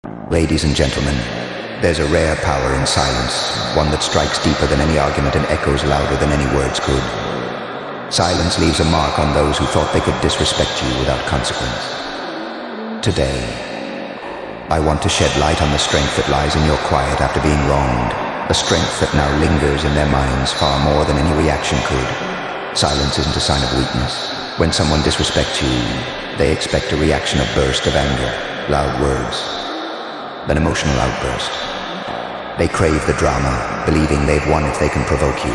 Ladies and gentlemen, there's a rare power in silence, one that strikes deeper than any argument and echoes louder than any words could. Silence leaves a mark on those who thought they could disrespect you without consequence. Today, I want to shed light on the strength that lies in your quiet after being wronged, a strength that now lingers in their minds far more than any reaction could. Silence isn't a sign of weakness. When someone disrespects you, they expect a reaction, a burst of anger, loud words, an emotional outburst. They crave the drama, believing they've won if they can provoke you.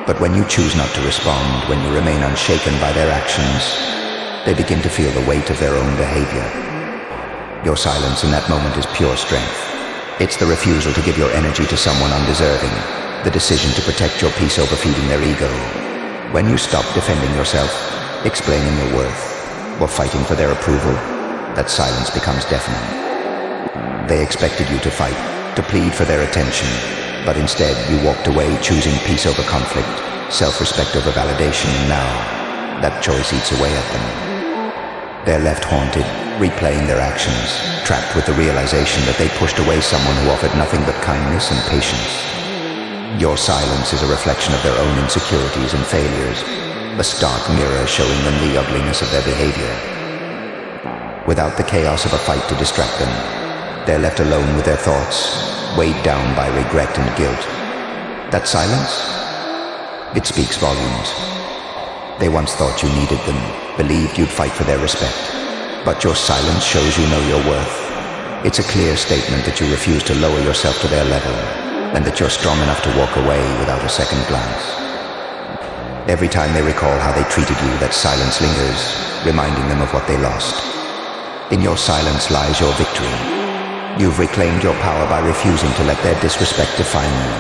But when you choose not to respond, when you remain unshaken by their actions, they begin to feel the weight of their own behavior. Your silence in that moment is pure strength. It's the refusal to give your energy to someone undeserving, the decision to protect your peace over feeding their ego. When you stop defending yourself, explaining your worth, or fighting for their approval, that silence becomes deafening. They expected you to fight, to plead for their attention, but instead you walked away choosing peace over conflict, self-respect over validation, and now that choice eats away at them. They're left haunted, replaying their actions, trapped with the realization that they pushed away someone who offered nothing but kindness and patience. Your silence is a reflection of their own insecurities and failures, a stark mirror showing them the ugliness of their behavior. Without the chaos of a fight to distract them, they're left alone with their thoughts, weighed down by regret and guilt. That silence? It speaks volumes. They once thought you needed them, believed you'd fight for their respect. But your silence shows you know your worth. It's a clear statement that you refuse to lower yourself to their level, and that you're strong enough to walk away without a second glance. Every time they recall how they treated you, that silence lingers, reminding them of what they lost. In your silence lies your victory. You've reclaimed your power by refusing to let their disrespect define you.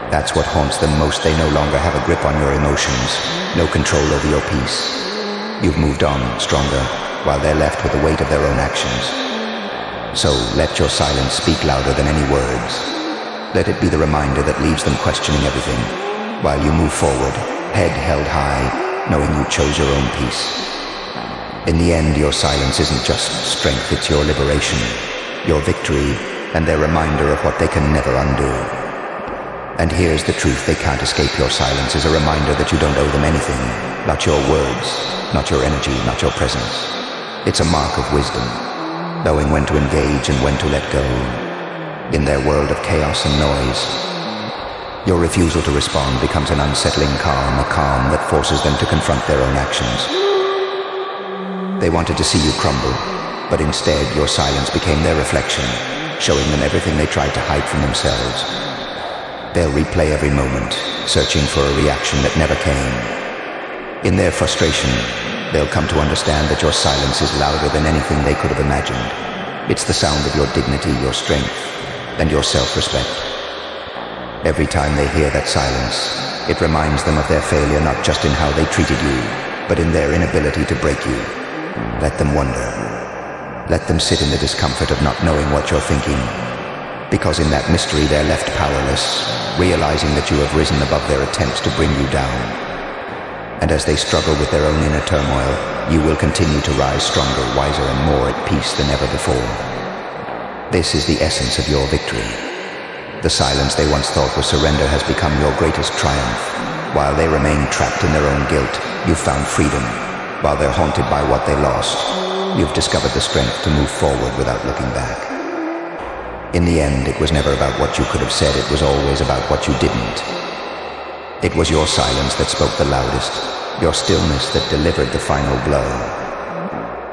That's what haunts them most. They no longer have a grip on your emotions, no control over your peace. You've moved on, stronger, while they're left with the weight of their own actions. So let your silence speak louder than any words. Let it be the reminder that leaves them questioning everything, while you move forward, head held high, knowing you chose your own peace. In the end, your silence isn't just strength, it's your liberation, your victory, and their reminder of what they can never undo. And here's the truth: they can't escape your silence as a reminder that you don't owe them anything, not your words, not your energy, not your presence. It's a mark of wisdom, knowing when to engage and when to let go. In their world of chaos and noise, your refusal to respond becomes an unsettling calm, a calm that forces them to confront their own actions. They wanted to see you crumble, but instead your silence became their reflection, showing them everything they tried to hide from themselves. They'll replay every moment, searching for a reaction that never came. In their frustration, they'll come to understand that your silence is louder than anything they could have imagined. It's the sound of your dignity, your strength, and your self-respect. Every time they hear that silence, it reminds them of their failure, not just in how they treated you, but in their inability to break you. Let them wonder. Let them sit in the discomfort of not knowing what you're thinking. Because in that mystery they're left powerless, realizing that you have risen above their attempts to bring you down. And as they struggle with their own inner turmoil, you will continue to rise stronger, wiser, and more at peace than ever before. This is the essence of your victory. The silence they once thought was surrender has become your greatest triumph. While they remain trapped in their own guilt, you've found freedom. While they're haunted by what they lost, you've discovered the strength to move forward without looking back. In the end, it was never about what you could have said, it was always about what you didn't. It was your silence that spoke the loudest, your stillness that delivered the final blow.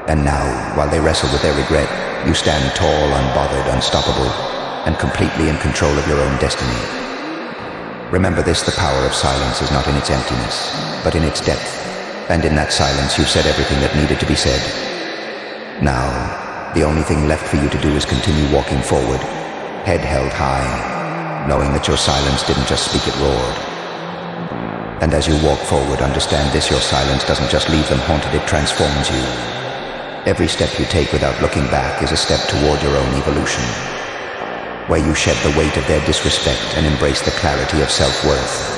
And now, while they wrestle with their regret, you stand tall, unbothered, unstoppable, and completely in control of your own destiny. Remember this: the power of silence is not in its emptiness, but in its depth. And in that silence, you've said everything that needed to be said. Now, the only thing left for you to do is continue walking forward, head held high, knowing that your silence didn't just speak, it roared. And as you walk forward, understand this: your silence doesn't just leave them haunted, it transforms you. Every step you take without looking back is a step toward your own evolution, where you shed the weight of their disrespect and embrace the clarity of self-worth.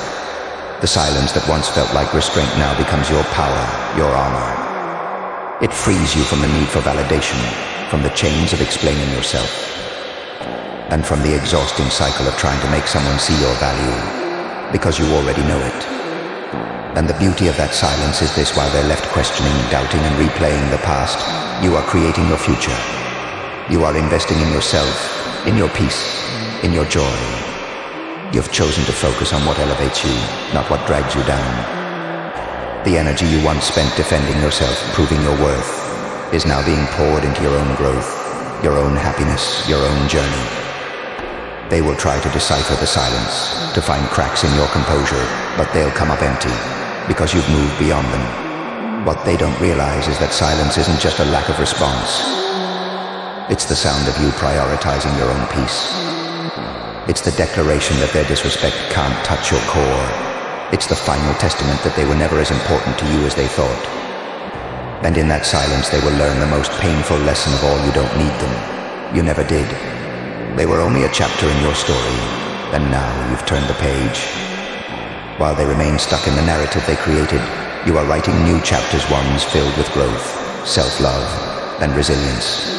The silence that once felt like restraint now becomes your power, your armor. It frees you from the need for validation, from the chains of explaining yourself, and from the exhausting cycle of trying to make someone see your value, because you already know it. And the beauty of that silence is this: while they're left questioning, doubting, and replaying the past, you are creating your future. You are investing in yourself, in your peace, in your joy. You've chosen to focus on what elevates you, not what drags you down. The energy you once spent defending yourself, proving your worth, is now being poured into your own growth, your own happiness, your own journey. They will try to decipher the silence, to find cracks in your composure, but they'll come up empty, because you've moved beyond them. What they don't realize is that silence isn't just a lack of response. It's the sound of you prioritizing your own peace. It's the declaration that their disrespect can't touch your core. It's the final testament that they were never as important to you as they thought. And in that silence they will learn the most painful lesson of all: you don't need them. You never did. They were only a chapter in your story, and now you've turned the page. While they remain stuck in the narrative they created, you are writing new chapters, ones filled with growth, self-love, and resilience.